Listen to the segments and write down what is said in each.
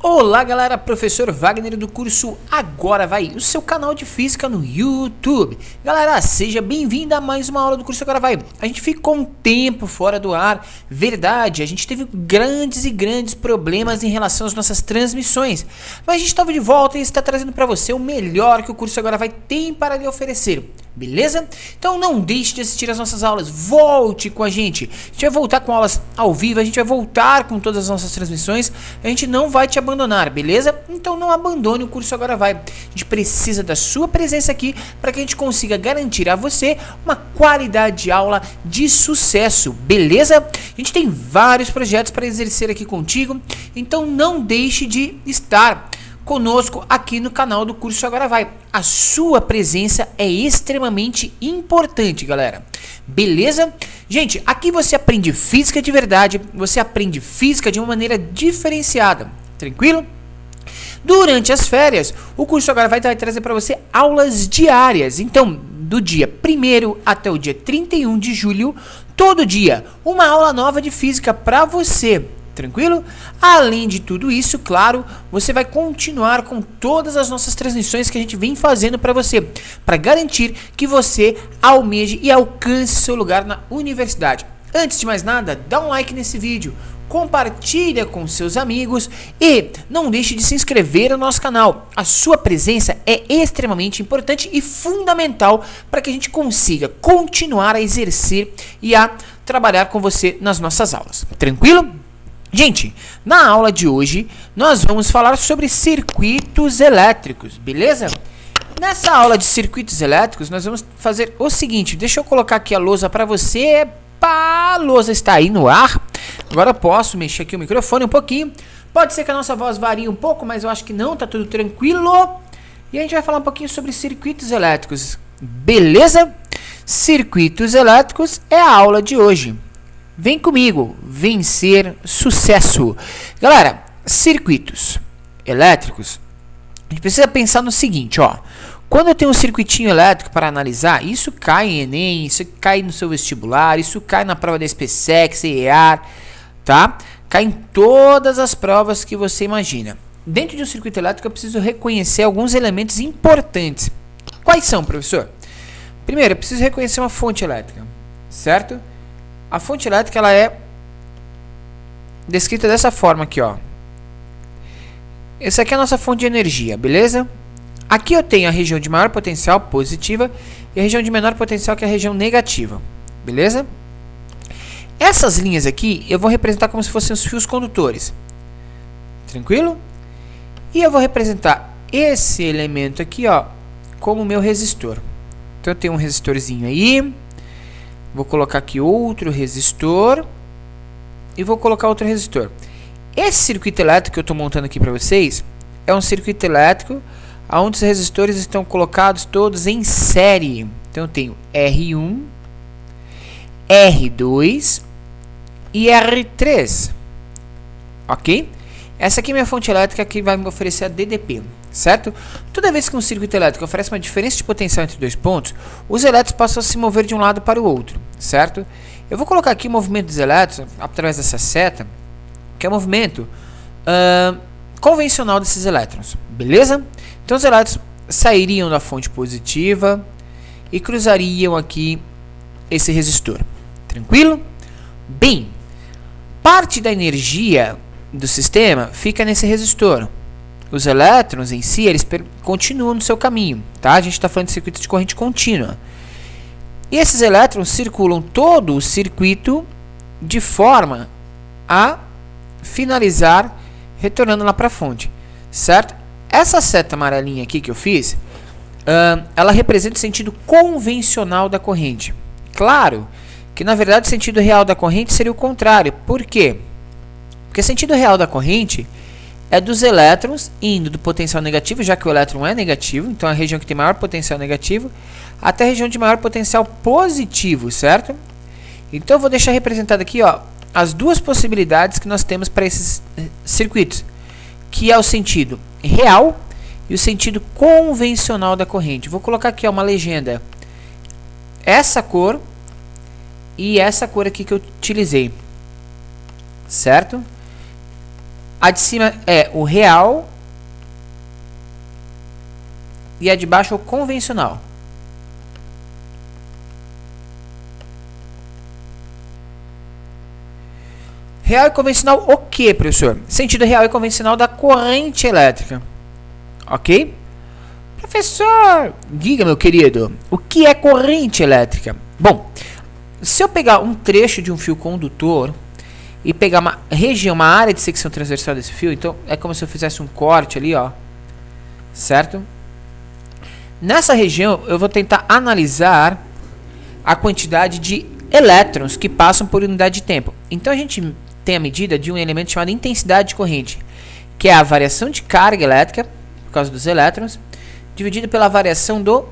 Olá galera, professor Wagner do curso Agora Vai, o seu canal de física no YouTube. Galera, seja bem-vindo a mais uma aula do curso Agora Vai. A gente ficou um tempo fora do ar, verdade, a gente teve grandes problemas em relação às nossas transmissões. Mas a gente estava de volta e está trazendo para você o melhor que o curso Agora Vai tem para lhe oferecer. Beleza? Então não deixe de assistir as nossas aulas, volte com a gente vai voltar com aulas ao vivo, a gente vai voltar com todas as nossas transmissões, a gente não vai te abandonar, beleza? Então não abandone o curso Agora Vai, a gente precisa da sua presença aqui para que a gente consiga garantir a você uma qualidade de aula de sucesso, beleza? A gente tem vários projetos para exercer aqui contigo, então não deixe de estar conosco aqui no canal do curso Agora Vai. A sua presença é extremamente importante, galera. Beleza? Gente, aqui você aprende física de verdade, você aprende física de uma maneira diferenciada. Tranquilo? Durante as férias, o curso Agora Vai trazer para você aulas diárias. Então, do dia 1º até o dia 31 de julho, todo dia, uma aula nova de física para você. Tranquilo? Além de tudo isso, claro, você vai continuar com todas as nossas transmissões que a gente vem fazendo para você, para garantir que você almeje e alcance seu lugar na universidade. Antes de mais nada, dá um like nesse vídeo, compartilha com seus amigos e não deixe de se inscrever no nosso canal. A sua presença é extremamente importante e fundamental para que a gente consiga continuar a exercer e a trabalhar com você nas nossas aulas. Tranquilo? Gente, na aula de hoje, nós vamos falar sobre circuitos elétricos, beleza? Nessa aula de circuitos elétricos, nós vamos fazer o seguinte, deixa eu colocar aqui a lousa para você, a lousa está aí no ar, agora eu posso mexer aqui o microfone um pouquinho, pode ser que a nossa voz varie um pouco, mas eu acho que não, tá tudo tranquilo, e a gente vai falar um pouquinho sobre circuitos elétricos, beleza? Circuitos elétricos é a aula de hoje. Vem comigo, vencer sucesso. Galera, circuitos elétricos, a gente precisa pensar no seguinte, ó. Quando eu tenho um circuitinho elétrico para analisar, isso cai em Enem, isso cai no seu vestibular, isso cai na prova da SPSEC, CEAR, tá? Cai em todas as provas que você imagina. Dentro de um circuito elétrico eu preciso reconhecer alguns elementos importantes. Quais são, professor? Primeiro, eu preciso reconhecer uma fonte elétrica, certo? A fonte elétrica ela é descrita dessa forma aqui, ó. Essa aqui é a nossa fonte de energia, beleza? Aqui eu tenho a região de maior potencial positiva e a região de menor potencial que é a região negativa, beleza? Essas linhas aqui eu vou representar como se fossem os fios condutores, tranquilo? E eu vou representar esse elemento aqui, ó, como meu resistor. Então eu tenho um resistorzinho aí. Vou colocar aqui outro resistor e vou colocar outro resistor. Esse circuito elétrico que eu estou montando aqui para vocês é um circuito elétrico onde os resistores estão colocados todos em série. Então eu tenho R1, R2 e R3. Ok? Essa aqui é minha fonte elétrica que vai me oferecer a DDP. Certo? Toda vez que um circuito elétrico oferece uma diferença de potencial entre dois pontos, os elétrons passam a se mover de um lado para o outro, certo? Eu vou colocar aqui o movimento dos elétrons através dessa seta, que é o movimento convencional desses elétrons, beleza? Então os elétrons sairiam da fonte positiva e cruzariam aqui esse resistor, tranquilo? Bem, parte da energia do sistema fica nesse resistor. Os elétrons em si, eles continuam no seu caminho, tá? A gente está falando de circuito de corrente contínua. E esses elétrons circulam todo o circuito de forma a finalizar retornando lá para a fonte, certo? Essa seta amarelinha aqui que eu fiz, ela representa o sentido convencional da corrente. Claro que, na verdade, o sentido real da corrente seria o contrário. Por quê? Porque o sentido real da corrente é dos elétrons indo do potencial negativo, já que o elétron é negativo, então a região que tem maior potencial negativo, até a região de maior potencial positivo, certo? Então eu vou deixar representado aqui, ó, as duas possibilidades que nós temos para esses circuitos, que é o sentido real e o sentido convencional da corrente. Vou colocar aqui, ó, uma legenda, essa cor e essa cor aqui que eu utilizei, certo? A de cima é o real e a de baixo é o convencional. Real e convencional o que, professor? Sentido real e convencional da corrente elétrica. Ok? Professor, diga, meu querido, o que é corrente elétrica? Bom, se eu pegar um trecho de um fio condutor e pegar uma região, uma área de secção transversal desse fio, então é como se eu fizesse um corte ali, ó. Certo? Nessa região eu vou tentar analisar a quantidade de elétrons que passam por unidade de tempo. Então a gente tem a medida de um elemento chamado intensidade de corrente, que é a variação de carga elétrica, por causa dos elétrons, dividido pela variação do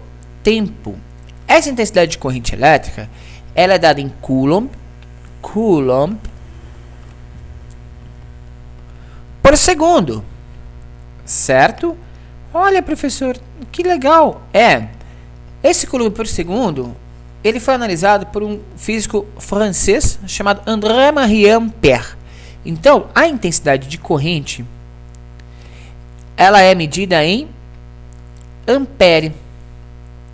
tempo. Essa intensidade de corrente elétrica, ela é dada em Coulomb por segundo, certo? Olha, professor, que legal. Esse Coulomb por segundo, ele foi analisado por um físico francês chamado André-Marie Ampère. Então, a intensidade de corrente, ela é medida em ampere,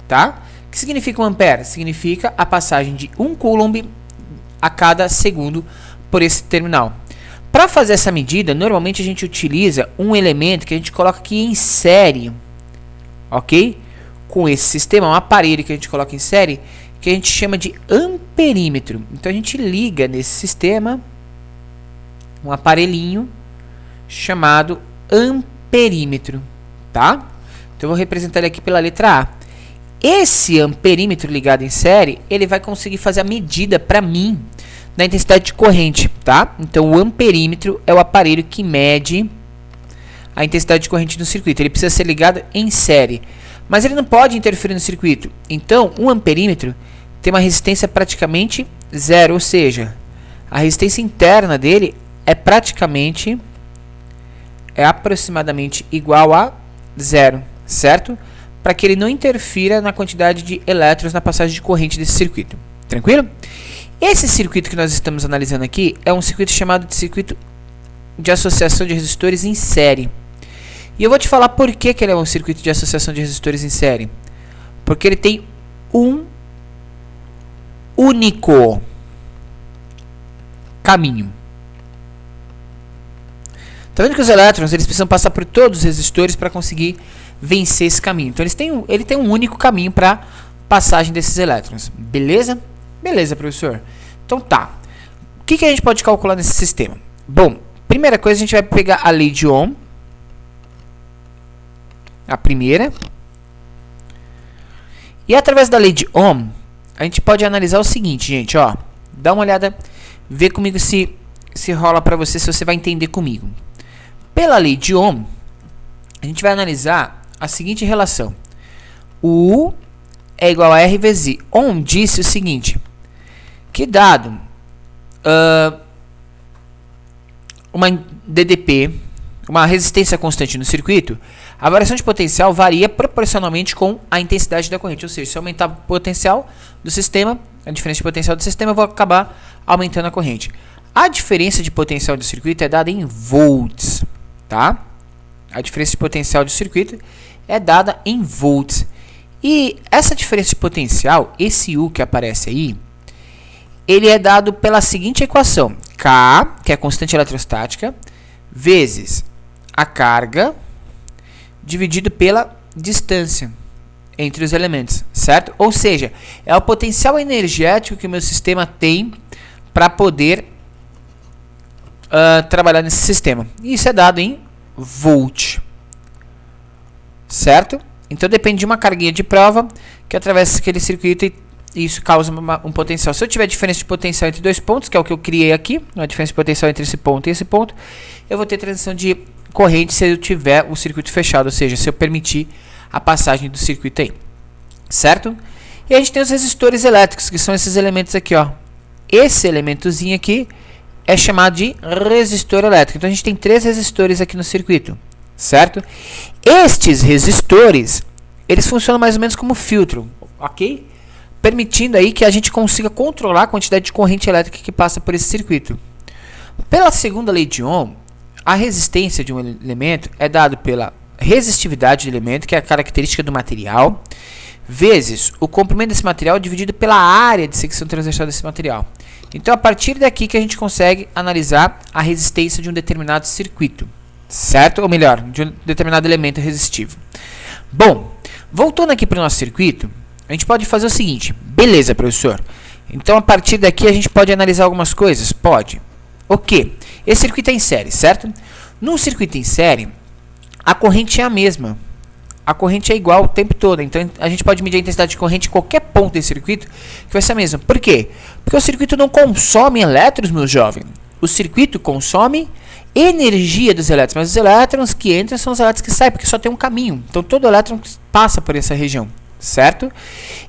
tá? O que significa um ampere? Significa a passagem de 1 coulomb a cada segundo por esse terminal. Para fazer essa medida, normalmente a gente utiliza um elemento que a gente coloca aqui em série, ok? Com esse sistema, um aparelho que a gente coloca em série, que a gente chama de amperímetro. Então a gente liga nesse sistema um aparelhinho chamado amperímetro, tá? Então eu vou representar ele aqui pela letra A. Esse amperímetro ligado em série, ele vai conseguir fazer a medida para mim da intensidade de corrente, tá? Então o amperímetro é o aparelho que mede a intensidade de corrente do circuito. Ele precisa ser ligado em série, mas ele não pode interferir no circuito. Então um amperímetro tem uma resistência praticamente zero, ou seja, a resistência interna dele é aproximadamente igual a zero, certo? Para que ele não interfira na quantidade de elétrons na passagem de corrente desse circuito. Tranquilo? Esse circuito que nós estamos analisando aqui é um circuito chamado de circuito de associação de resistores em série. E eu vou te falar por que ele é um circuito de associação de resistores em série. Porque ele tem um único caminho. Tá vendo que os elétrons eles precisam passar por todos os resistores para conseguir vencer esse caminho. Então ele tem um único caminho para passagem desses elétrons. Beleza? Beleza, professor. Então tá. O que a gente pode calcular nesse sistema? Bom, primeira coisa a gente vai pegar a lei de Ohm. A primeira. E através da lei de Ohm, a gente pode analisar o seguinte, gente, ó. Dá uma olhada, vê comigo se rola para você, se você vai entender comigo. Pela lei de Ohm, a gente vai analisar a seguinte relação. O U é igual a R vezes I. Ohm disse o seguinte, que dado uma DDP, uma resistência constante no circuito, a variação de potencial varia proporcionalmente com a intensidade da corrente. Ou seja, se eu aumentar o potencial do sistema, a diferença de potencial do sistema, eu vou acabar aumentando a corrente. A diferença de potencial do circuito é dada em volts, tá? A diferença de potencial do circuito é dada em volts. E essa diferença de potencial, esse U que aparece aí, ele é dado pela seguinte equação. K, que é a constante eletrostática, vezes a carga, dividido pela distância entre os elementos, certo? Ou seja, é o potencial energético que o meu sistema tem para poder trabalhar nesse sistema. E isso é dado em volt, certo? Então depende de uma carguinha de prova que atravessa aquele circuito e isso causa um potencial. Se eu tiver diferença de potencial entre dois pontos, que é o que eu criei aqui, a diferença de potencial entre esse ponto e esse ponto, eu vou ter transição de corrente se eu tiver o circuito fechado, ou seja, se eu permitir a passagem do circuito aí, certo? E a gente tem os resistores elétricos, que são esses elementos aqui, ó. Esse elementozinho aqui é chamado de resistor elétrico. Então a gente tem 3 resistores aqui no circuito, certo? Estes resistores, eles funcionam mais ou menos como filtro, ok? Permitindo aí que a gente consiga controlar a quantidade de corrente elétrica que passa por esse circuito. Pela segunda lei de Ohm, a resistência de um elemento é dado pela resistividade do elemento, que é a característica do material, vezes o comprimento desse material dividido pela área de secção transversal desse material. Então, a partir daqui que a gente consegue analisar a resistência de um determinado circuito, certo? Ou melhor, de um determinado elemento resistivo. Bom, voltando aqui para o nosso circuito, a gente pode fazer o seguinte. Beleza, professor. Então, a partir daqui, a gente pode analisar algumas coisas? Pode. O quê? Esse circuito é em série, certo? Num circuito em série, a corrente é a mesma. A corrente é igual o tempo todo. Então, a gente pode medir a intensidade de corrente em qualquer ponto desse circuito, que vai ser a mesma. Por quê? Porque o circuito não consome elétrons, meu jovem. O circuito consome energia dos elétrons. Mas os elétrons que entram são os elétrons que saem, porque só tem um caminho. Então, todo elétron passa por essa região, certo?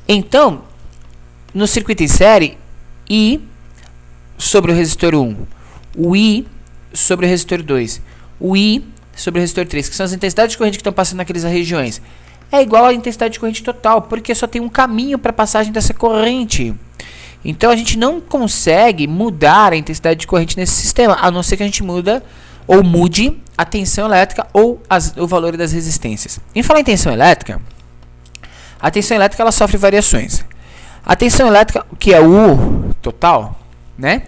Então, no circuito em série, I sobre o resistor 1, o I sobre o resistor 2, o I sobre o resistor 3, que são as intensidades de corrente que estão passando naquelas regiões, é igual à intensidade de corrente total, porque só tem um caminho para a passagem dessa corrente. Então, a gente não consegue mudar a intensidade de corrente nesse sistema, a não ser que a gente mude a tensão elétrica ou o valor das resistências. Em falar em tensão elétrica, a tensão elétrica ela sofre variações. A tensão elétrica, que é o U total, né?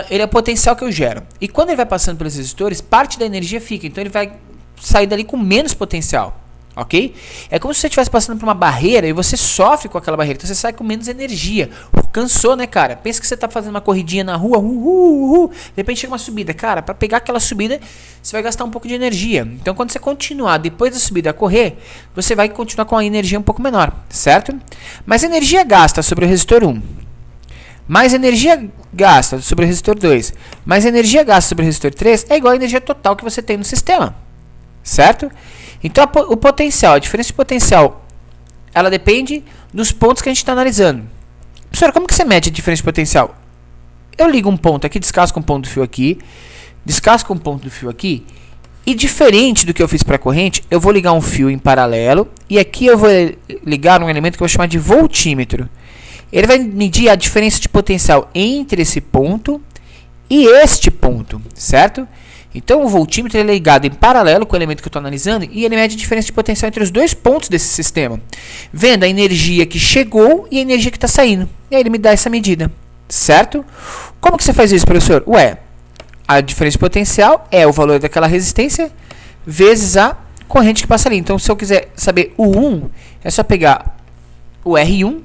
Ele é o potencial que eu gero. E quando ele vai passando pelos resistores, parte da energia fica. Então ele vai sair dali com menos potencial. Ok? É como se você estivesse passando por uma barreira e você sofre com aquela barreira. Então você sai com menos energia. Cansou, né, cara? Pensa que você está fazendo uma corridinha na rua. De repente chega uma subida. Cara, para pegar aquela subida, você vai gastar um pouco de energia. Então quando você continuar depois da subida a correr, você vai continuar com a energia um pouco menor. Certo? Mas energia gasta sobre o resistor 1. Mais energia gasta sobre o resistor 2, mais energia gasta sobre o resistor 3 é igual à energia total que você tem no sistema, certo? Então o potencial, a diferença de potencial, ela depende dos pontos que a gente está analisando. Professor, como que você mede a diferença de potencial? Eu ligo um ponto aqui, descasco um ponto do fio aqui, descasco um ponto do fio aqui, e diferente do que eu fiz para a corrente, eu vou ligar um fio em paralelo, e aqui eu vou ligar um elemento que eu vou chamar de voltímetro. Ele vai medir a diferença de potencial entre esse ponto e este ponto, certo? Então, o voltímetro ele é ligado em paralelo com o elemento que eu estou analisando e ele mede a diferença de potencial entre os dois pontos desse sistema, vendo a energia que chegou e a energia que está saindo. E aí ele me dá essa medida, certo? Como que você faz isso, professor? Ué, a diferença de potencial é o valor daquela resistência vezes a corrente que passa ali. Então, se eu quiser saber o 1, é só pegar o R1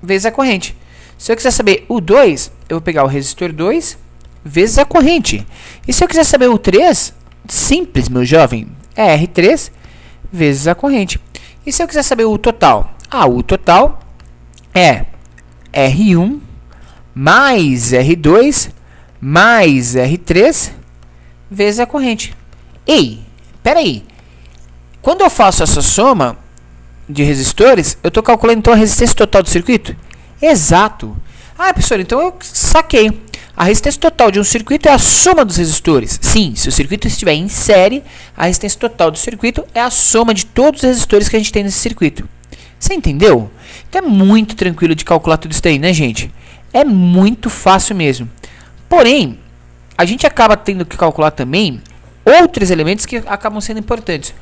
vezes a corrente. Se eu quiser saber o 2, eu vou pegar o resistor 2 vezes a corrente. E se eu quiser saber o 3, simples, meu jovem, é R3 vezes a corrente. E se eu quiser saber o total? O total é R1 mais R2 mais R3 vezes a corrente. Ei, peraí. Quando eu faço essa soma de resistores, eu estou calculando então a resistência total do circuito? Exato. Professor, então eu saquei. A resistência total de um circuito é a soma dos resistores. Sim, se o circuito estiver em série, a resistência total do circuito é a soma de todos os resistores que a gente tem nesse circuito. Você entendeu? Então é muito tranquilo de calcular tudo isso aí, né, gente? É muito fácil mesmo. Porém, a gente acaba tendo que calcular também outros elementos que acabam sendo importantes.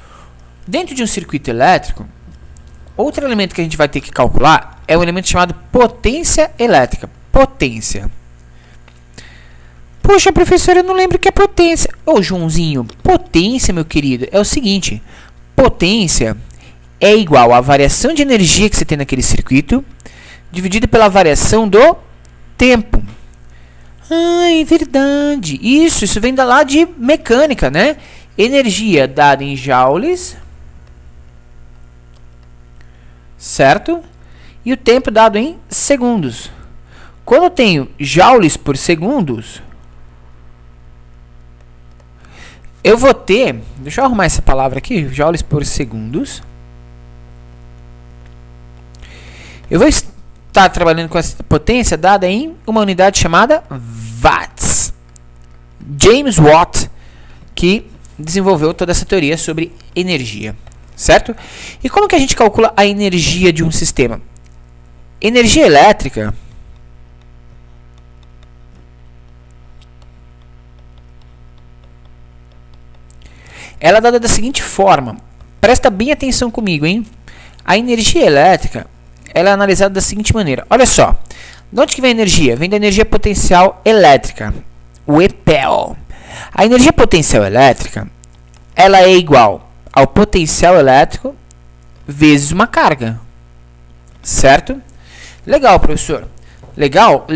Dentro de um circuito elétrico, outro elemento que a gente vai ter que calcular é um elemento chamado potência elétrica. Potência. Poxa, professor, eu não lembro o que é potência. Ô, Joãozinho, potência, meu querido, é o seguinte. Potência é igual à variação de energia que você tem naquele circuito, dividido pela variação do tempo. É verdade. Isso vem da lá de mecânica, né? Energia dada em joules, certo? E o tempo dado em segundos. Quando eu tenho joules por segundos, eu vou ter... Deixa eu arrumar essa palavra aqui. Joules por segundos. Eu vou estar trabalhando com essa potência dada em uma unidade chamada watts. James Watt, que desenvolveu toda essa teoria sobre energia. Certo? E como que a gente calcula a energia de um sistema? Energia elétrica ela é dada da seguinte forma. Presta bem atenção comigo, hein? A energia elétrica, ela é analisada da seguinte maneira. Olha só. De onde que vem a energia? Vem da energia potencial elétrica, o EPEL. A energia potencial elétrica, ela é igual ao potencial elétrico vezes uma carga. Certo? Legal, professor. Legal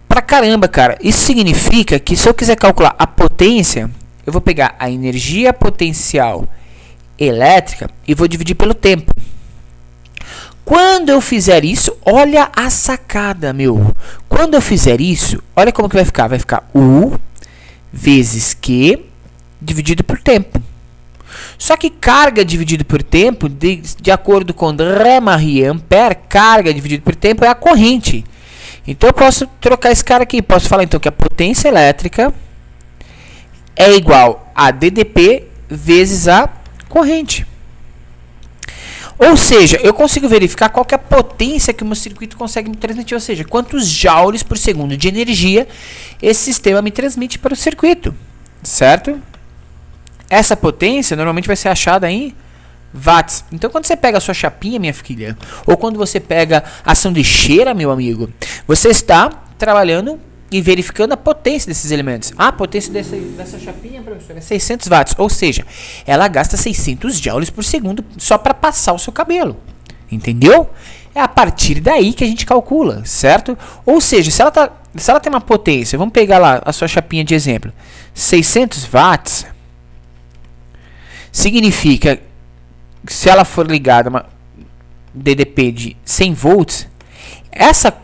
pra caramba, cara. Isso significa que se eu quiser calcular a potência, eu vou pegar a energia potencial elétrica e vou dividir pelo tempo. Quando eu fizer isso, olha a sacada, meu. Quando eu fizer isso, olha como que vai ficar. Vai ficar U vezes Q dividido por tempo. Só que carga dividido por tempo, de acordo com André-Marie Ampère, carga dividido por tempo é a corrente. Então eu posso trocar esse cara aqui. Posso falar então que a potência elétrica é igual a DDP vezes a corrente. Ou seja, eu consigo verificar qual que é a potência que o meu circuito consegue me transmitir. Ou seja, quantos joules por segundo de energia esse sistema me transmite para o circuito. Certo? Essa potência normalmente vai ser achada em watts. Então, quando você pega a sua chapinha, minha filha, ou quando você pega a sanduicheira, meu amigo, você está trabalhando e verificando a potência desses elementos. A potência dessa chapinha, professor, é 600 watts. Ou seja, ela gasta 600 joules por segundo só para passar o seu cabelo. Entendeu? É a partir daí que a gente calcula, certo? Ou seja, se ela tem uma potência, vamos pegar lá a sua chapinha de exemplo, 600 watts, significa que se ela for ligada a uma DDP de 100 volts, essa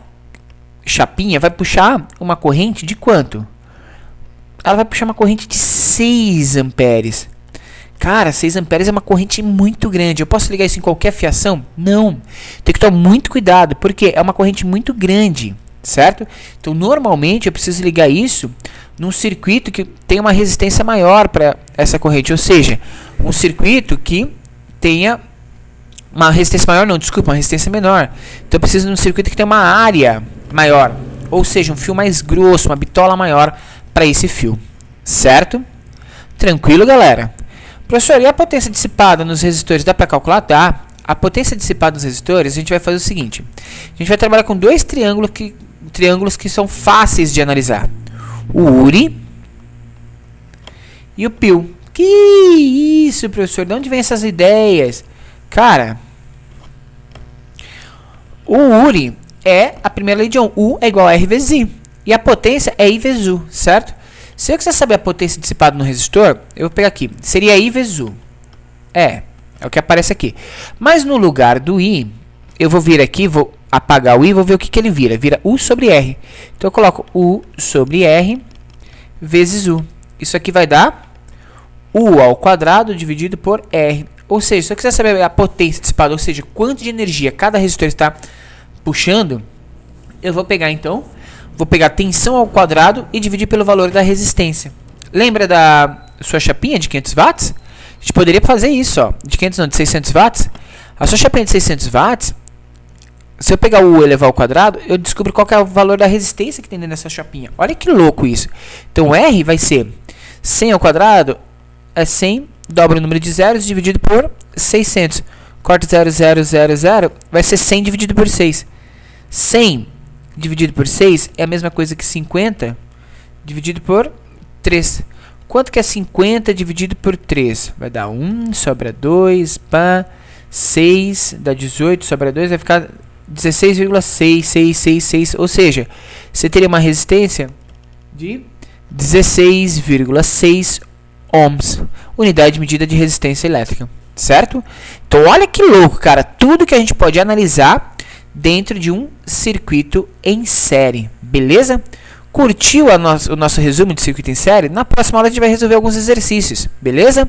chapinha vai puxar uma corrente de quanto? Ela vai puxar uma corrente de 6 amperes. Cara, 6 amperes é uma corrente muito grande. Eu posso ligar isso em qualquer fiação? Não. Tem que tomar muito cuidado, porque é uma corrente muito grande, certo? Então, normalmente, eu preciso ligar isso num circuito que tem uma resistência maior para essa corrente. Ou seja, um circuito que tenha uma resistência maior, não, desculpa, uma resistência menor. Então, eu preciso de um circuito que tenha uma área maior, ou seja, um fio mais grosso, uma bitola maior para esse fio, certo? Tranquilo, galera? Professor, e a potência dissipada nos resistores, dá para calcular? Dá. A potência dissipada nos resistores, a gente vai fazer o seguinte, a gente vai trabalhar com dois triângulos que são fáceis de analisar, o URI e o PIL. Que isso, professor, de onde vem essas ideias? Cara, o URI é a primeira lei de Ohm. U é igual a R vezes I. E a potência é I vezes U, certo? Se eu quiser saber a potência dissipada no resistor, eu vou pegar aqui. Seria I vezes U. É o que aparece aqui. Mas no lugar do I, eu vou vir aqui, vou apagar o I, vou ver o que ele vira. Vira U sobre R. Então eu coloco U sobre R vezes U. Isso aqui vai dar U ao quadrado dividido por R. Ou seja, se eu quiser saber a potência dissipada, ou seja, quanto de energia cada resistor está puxando, eu vou pegar então, vou pegar tensão ao quadrado e dividir pelo valor da resistência. Lembra da sua chapinha de 500 watts? A gente poderia fazer isso, ó, de 500 não, de 600 watts. A sua chapinha de 600 watts, se eu pegar o U elevar ao quadrado, eu descubro qual que é o valor da resistência que tem dentro dessa chapinha. Olha que louco isso. Então, R vai ser 100 ao quadrado, é 100, dobra o número de zeros dividido por 600. Corta 0, 0, 0, 0, vai ser 100 dividido por 6. 100 dividido por 6 é a mesma coisa que 50 dividido por 3. Quanto que é 50 dividido por 3? Vai dar 1, sobra 2, pá, 6, dá 18, sobra 2, vai ficar 16,666. Ou seja, você teria uma resistência de 16,6 ohms, unidade de medida de resistência elétrica, certo? Então, olha que louco, cara, tudo que a gente pode analisar dentro de um circuito em série, beleza? Curtiu o nosso resumo de circuito em série? Na próxima aula a gente vai resolver alguns exercícios, beleza?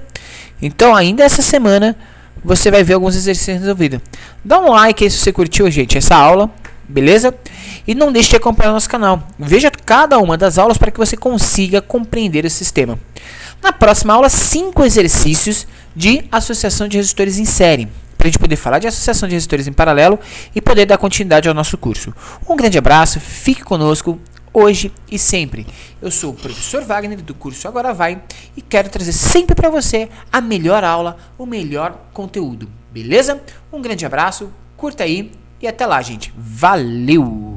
Então, ainda essa semana, você vai ver alguns exercícios resolvidos. Dá um like aí se você curtiu, gente, essa aula, beleza? E não deixe de acompanhar o nosso canal. Veja cada uma das aulas para que você consiga compreender o sistema. Na próxima aula, 5 exercícios de associação de resistores em série, para a gente poder falar de associação de resistores em paralelo e poder dar continuidade ao nosso curso. Um grande abraço, fique conosco. hoje e sempre. Eu sou o professor Wagner do curso Agora Vai e quero trazer sempre para você a melhor aula, o melhor conteúdo, beleza? Um grande abraço, curta aí e até lá, gente. Valeu!